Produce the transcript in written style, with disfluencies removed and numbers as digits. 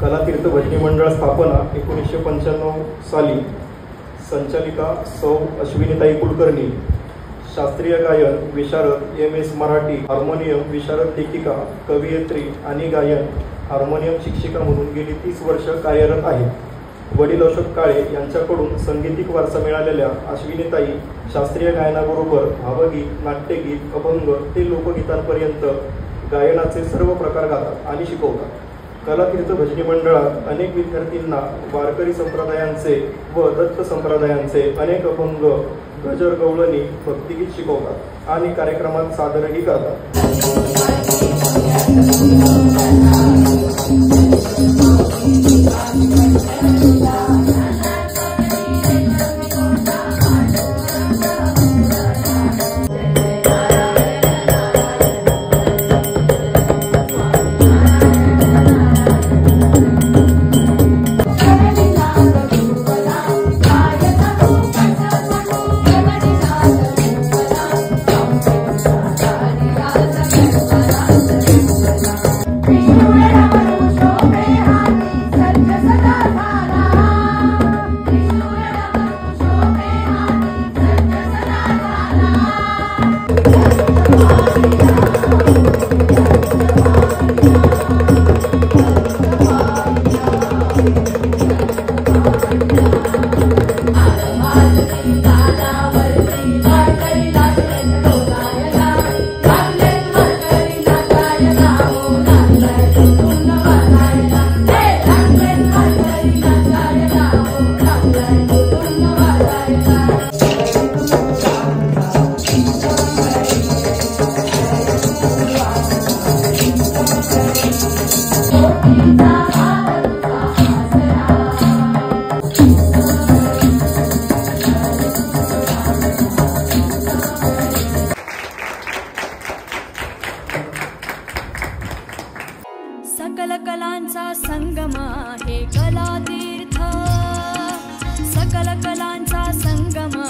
कलातीर्थ भजनी मंडळ स्थापना 1995 साली. संचालिका सौ अश्विनीताई कुलकर्णी. शास्त्रीय गायन विशारद MS मराठी. हार्मोनियम विशारद लेखिका, कवयित्री आणि गायन हार्मोनियम शिक्षिका म्हणून गेली 30 वर्ष कार्यरत आहेत. वडील अशोक काळे यांच्याकडून संगीतिक वारसा मिळालेल्या अश्विनीताई शास्त्रीय गायनाबरोबर भावगीत, नाट्यगीत, अभंग ते लोकगीतांपर्यंत गायनाचे सर्व प्रकार गातात आणि शिकवतात. कलातीर्थ भजनी मंडळात अनेक विद्यार्थ्यांना वारकरी संप्रदायांचे व दत्त संप्रदायांचे अनेक अभंग, गजर, गवळणी, भक्तिगीत शिकवतात आणि कार्यक्रमात सादरही करतात. सकल कलांचा संगम आहे कलातीर्थ. सकल कलांचा संगम